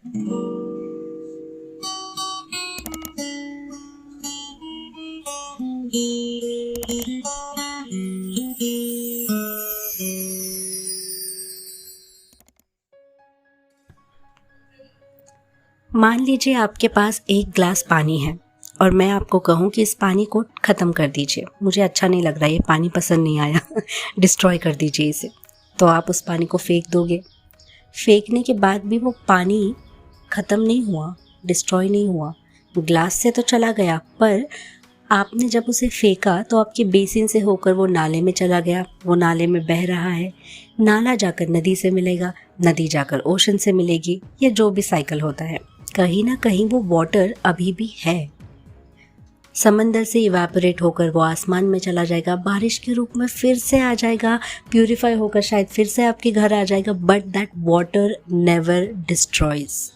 मान लीजिए आपके पास एक ग्लास पानी है और मैं आपको कहूँ कि इस पानी को ख़त्म कर दीजिए, मुझे अच्छा नहीं लग रहा, ये पानी पसंद नहीं आया डिस्ट्रॉय कर दीजिए इसे। तो आप उस पानी को फेंक दोगे। फेंकने के बाद भी वो पानी ख़त्म नहीं हुआ, डिस्ट्रॉय नहीं हुआ, ग्लास से तो चला गया, पर आपने जब उसे फेंका तो आपके बेसिन से होकर वो नाले में चला गया, वो नाले में बह रहा है, नाला जाकर नदी से मिलेगा, नदी जाकर ओशन से मिलेगी, ये जो भी साइकिल होता है। कहीं ना कहीं वो वाटर अभी भी है, समंदर से इवेपोरेट होकर वो आसमान में चला जाएगा, बारिश के रूप में फिर से आ जाएगा, प्यूरिफाई होकर शायद फिर से आपके घर आ जाएगा, but that water never destroys.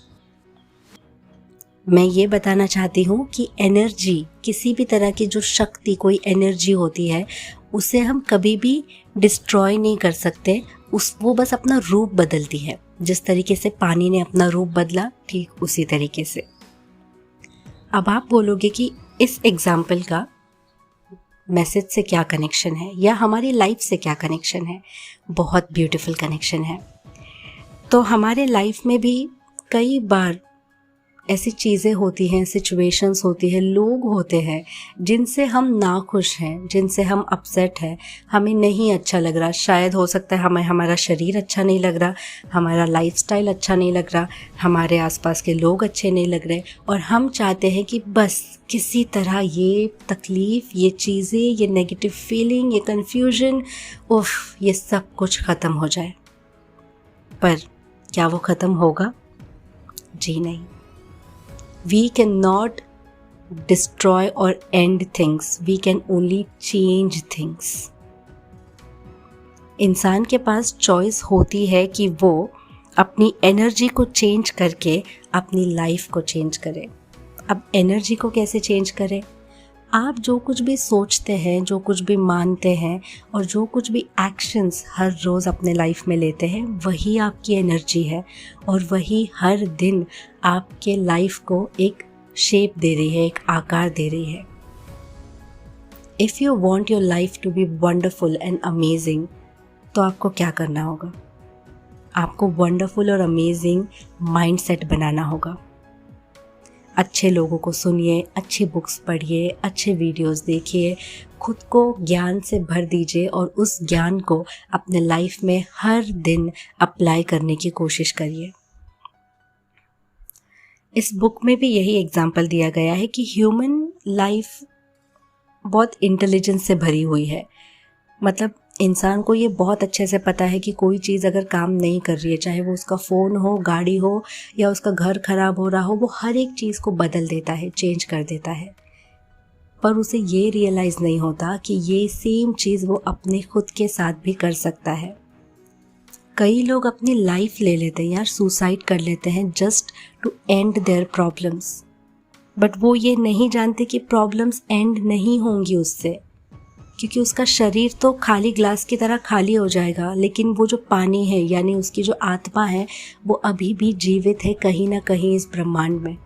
मैं ये बताना चाहती हूँ कि एनर्जी, किसी भी तरह की जो शक्ति, कोई एनर्जी होती है, उसे हम कभी भी डिस्ट्रॉय नहीं कर सकते, वो बस अपना रूप बदलती है। जिस तरीके से पानी ने अपना रूप बदला, ठीक उसी तरीके से। अब आप बोलोगे कि इस एग्जाम्पल का मैसेज से क्या कनेक्शन है या हमारी लाइफ से क्या कनेक्शन है। बहुत ब्यूटीफुल कनेक्शन है। तो हमारे लाइफ में भी कई बार ऐसी चीज़ें होती हैं, सिचुएशंस होती हैं, लोग होते हैं जिनसे हम नाखुश हैं, जिनसे हम अपसेट हैं, हमें नहीं अच्छा लग रहा। शायद हो सकता है हमें हमारा शरीर अच्छा नहीं लग रहा, हमारा लाइफस्टाइल अच्छा नहीं लग रहा, हमारे आसपास के लोग अच्छे नहीं लग रहे, और हम चाहते हैं कि बस किसी तरह ये तकलीफ़, ये चीज़ें, ये नेगेटिव फीलिंग, ये कन्फ्यूजन, उफ, ये सब कुछ ख़त्म हो जाए। पर क्या वो ख़त्म होगा? जी नहीं। We cannot destroy or end things. We can only change things. इंसान के पास चॉइस होती है कि वो अपनी एनर्जी को चेंज करके अपनी लाइफ को चेंज करे। अब एनर्जी को कैसे चेंज करें? आप जो कुछ भी सोचते हैं, जो कुछ भी मानते हैं और जो कुछ भी एक्शंस हर रोज़ अपने लाइफ में लेते हैं, वही आपकी एनर्जी है और वही हर दिन आपके लाइफ को एक शेप दे रही है, एक आकार दे रही है। If you want your life to be wonderful and amazing, तो आपको क्या करना होगा? आपको वंडरफुल और अमेजिंग माइंडसेट बनाना होगा। अच्छे लोगों को सुनिए, अच्छी बुक्स पढ़िए, अच्छे वीडियोस देखिए, खुद को ज्ञान से भर दीजिए और उस ज्ञान को अपने लाइफ में हर दिन अप्लाई करने की कोशिश करिए। इस बुक में भी यही एग्जाम्पल दिया गया है कि ह्यूमन लाइफ बहुत इंटेलिजेंस से भरी हुई है। मतलब इंसान को ये बहुत अच्छे से पता है कि कोई चीज़ अगर काम नहीं कर रही है, चाहे वो उसका फ़ोन हो, गाड़ी हो या उसका घर ख़राब हो रहा हो, वो हर एक चीज़ को बदल देता है, चेंज कर देता है। पर उसे ये रियलाइज़ नहीं होता कि ये सेम चीज़ वो अपने खुद के साथ भी कर सकता है। कई लोग अपनी लाइफ ले लेते हैं यार, सुसाइड कर लेते हैं just to end their problems, but वो ये नहीं जानते कि प्रॉब्लम्स एंड नहीं होंगी उससे, क्योंकि उसका शरीर तो खाली ग्लास की तरह खाली हो जाएगा, लेकिन वो जो पानी है, यानी उसकी जो आत्मा है, वो अभी भी जीवित है कहीं ना कहीं इस ब्रह्मांड में।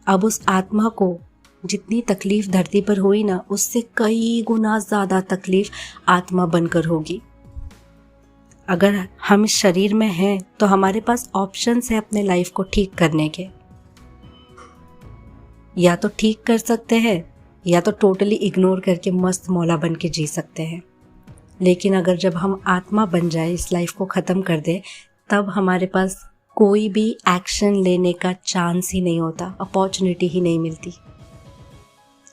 अब उस आत्मा को जितनी तकलीफ धरती पर हुई ना, उससे कई गुना ज़्यादा तकलीफ आत्मा बनकर होगी। अगर हम इस शरीर में हैं तो हमारे पास ऑप्शंस है अपने लाइफ को ठीक करने के। या तो ठीक कर सकते हैं या तो टोटली इग्नोर करके मस्त मौला बन के जी सकते हैं। लेकिन अगर जब हम आत्मा बन जाए, इस लाइफ को ख़त्म कर दे, तब हमारे पास कोई भी एक्शन लेने का चांस ही नहीं होता, अपॉर्चुनिटी ही नहीं मिलती।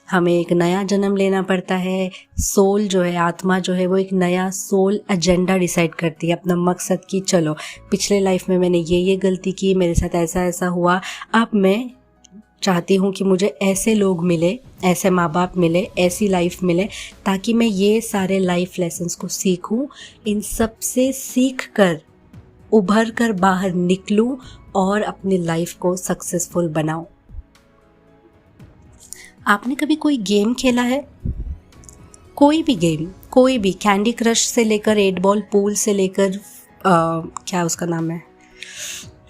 हमें एक नया जन्म लेना पड़ता है। सोल जो है, आत्मा जो है, वो एक नया सोल एजेंडा डिसाइड करती है, अपना मकसद कि चलो पिछले लाइफ में मैंने ये गलती की, मेरे साथ ऐसा ऐसा हुआ, अब मैं चाहती हूँ कि मुझे ऐसे लोग मिले, ऐसे माँ बाप मिले, ऐसी लाइफ मिले, ताकि मैं ये सारे लाइफ लेसन्स को सीखूँ, इन सब से सीख कर उभर कर बाहर निकलूँ और अपनी लाइफ को सक्सेसफुल बनाऊँ। आपने कभी कोई गेम खेला है? कोई भी गेम, कोई भी, कैंडी क्रश से लेकर 8 बॉल पूल से लेकर क्या उसका नाम है,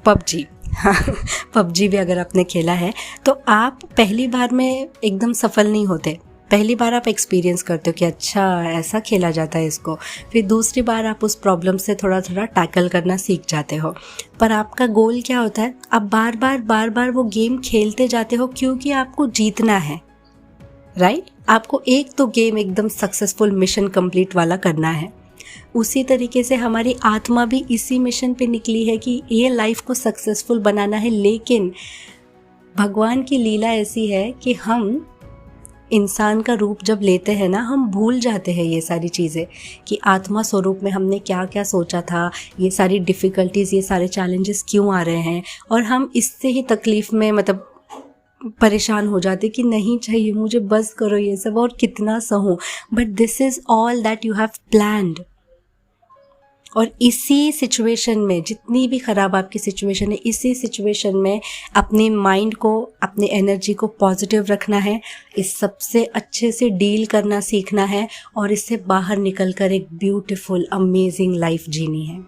पबजी हाँ, पबजी भी अगर आपने खेला है तो आप पहली बार में एकदम सफल नहीं होते। पहली बार आप एक्सपीरियंस करते हो कि अच्छा ऐसा खेला जाता है इसको, फिर दूसरी बार आप उस प्रॉब्लम से थोड़ा थोड़ा टैकल करना सीख जाते हो। पर आपका गोल क्या होता है, आप बार बार वो गेम खेलते जाते हो क्योंकि आपको जीतना है, राइट? आपको एक तो गेम एकदम सक्सेसफुल मिशन कंप्लीट वाला करना है। उसी तरीके से हमारी आत्मा भी इसी मिशन पे निकली है कि ये लाइफ को सक्सेसफुल बनाना है। लेकिन भगवान की लीला ऐसी है कि हम इंसान का रूप जब लेते हैं ना, हम भूल जाते हैं ये सारी चीज़ें कि आत्मा स्वरूप में हमने क्या क्या सोचा था, ये सारी डिफ़िकल्टीज़, ये सारे चैलेंजेस क्यों आ रहे हैं, और हम इससे ही तकलीफ़ में मतलब परेशान हो जाते कि नहीं चाहिए मुझे, बस करो ये सब, और कितना सहूँ। But this is all that you have planned. और इसी सिचुएशन में, जितनी भी ख़राब आपकी सिचुएशन है, इसी सिचुएशन में अपने माइंड को, अपनी एनर्जी को पॉजिटिव रखना है, इस सबसे अच्छे से डील करना सीखना है, और इससे बाहर निकल कर एक ब्यूटीफुल अमेजिंग लाइफ जीनी है।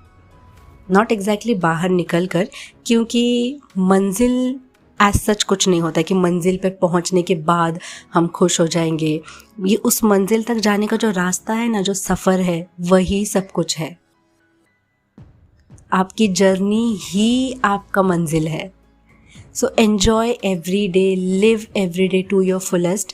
नॉट एग्जैक्टली बाहर निकल कर, क्योंकि मंजिल एज सच कुछ नहीं होता कि मंजिल पे पहुंचने के बाद हम खुश हो जाएंगे। ये उस मंजिल तक जाने का जो रास्ता है ना, जो सफ़र है, वही सब कुछ है। आपकी जर्नी ही आपका मंजिल है। So enjoy every day, live every day to your fullest.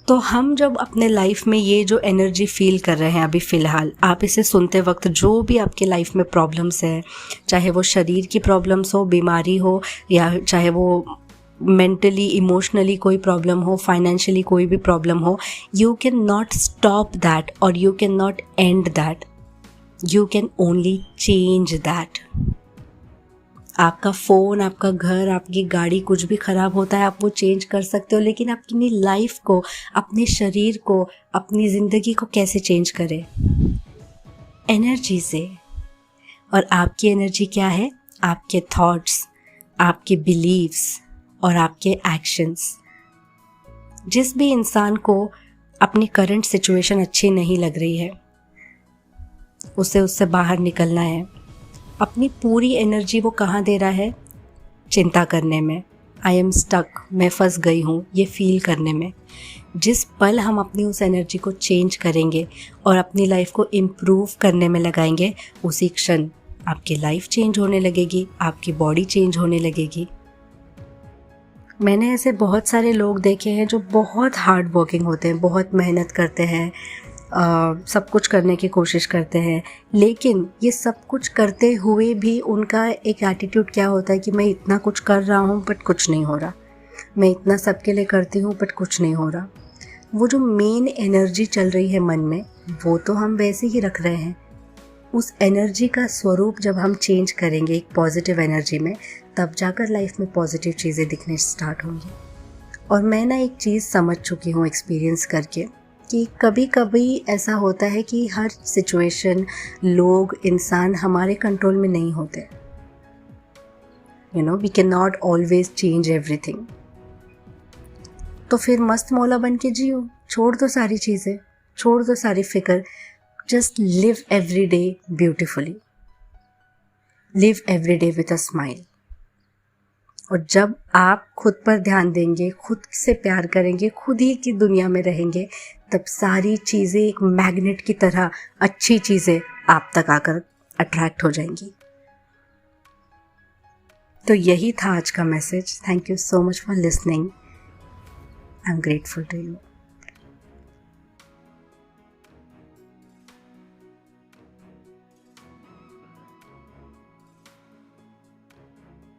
तो हम जब अपने लाइफ में ये जो एनर्जी फील कर रहे हैं अभी फ़िलहाल, आप इसे सुनते वक्त जो भी आपके लाइफ में प्रॉब्लम्स है, चाहे वो शरीर की प्रॉब्लम्स हो, बीमारी हो, या चाहे वो मेंटली इमोशनली कोई प्रॉब्लम हो, फाइनेंशियली कोई भी प्रॉब्लम हो, you can not stop that और you can not end that, you can only change that. आपका फ़ोन, आपका घर, आपकी गाड़ी कुछ भी ख़राब होता है, आप वो चेंज कर सकते हो, लेकिन अपनी लाइफ को, अपने शरीर को, अपनी ज़िंदगी को कैसे चेंज करें? एनर्जी से। और आपकी एनर्जी क्या है? आपके थॉट्स, आपके बिलीव्स और आपके एक्शंस। जिस भी इंसान को अपनी करंट सिचुएशन अच्छी नहीं लग रही है, उसे उससे बाहर निकलना है। अपनी पूरी एनर्जी वो कहाँ दे रहा है? चिंता करने में। आई एम स्टक, मैं फंस गई हूँ, ये फील करने में। जिस पल हम अपनी उस एनर्जी को चेंज करेंगे और अपनी लाइफ को इम्प्रूव करने में लगाएंगे, उसी क्षण आपकी लाइफ चेंज होने लगेगी, आपकी बॉडी चेंज होने लगेगी। मैंने ऐसे बहुत सारे लोग देखे हैं जो बहुत हार्ड वर्किंग होते हैं, बहुत मेहनत करते हैं, सब कुछ करने की कोशिश करते हैं, लेकिन ये सब कुछ करते हुए भी उनका एक एटीट्यूड क्या होता है कि मैं इतना कुछ कर रहा हूँ बट कुछ नहीं हो रहा, मैं इतना सबके लिए करती हूँ बट कुछ नहीं हो रहा। वो जो मेन एनर्जी चल रही है मन में, वो तो हम वैसे ही रख रहे हैं। उस एनर्जी का स्वरूप जब हम चेंज करेंगे एक पॉजिटिव एनर्जी में, तब जाकर लाइफ में पॉजिटिव चीज़ें दिखने स्टार्ट होंगी। और मैं ना एक चीज़ समझ चुकी हूँ एक्सपीरियंस करके, कि कभी कभी ऐसा होता है कि हर सिचुएशन, लोग, इंसान हमारे कंट्रोल में नहीं होते। We can not always change everything. तो फिर मस्त मौला बन के जियो, छोड़ दो सारी चीज़ें, छोड़ दो सारी फिक्र। Just live every day beautifully, live every day with a smile. और जब आप खुद पर ध्यान देंगे, खुद से प्यार करेंगे, खुद ही की दुनिया में रहेंगे, तब सारी चीज़ें एक मैग्नेट की तरह, अच्छी चीज़ें आप तक आकर अट्रैक्ट हो जाएंगी। तो यही था आज का message. Thank you so much for listening. I am grateful to you.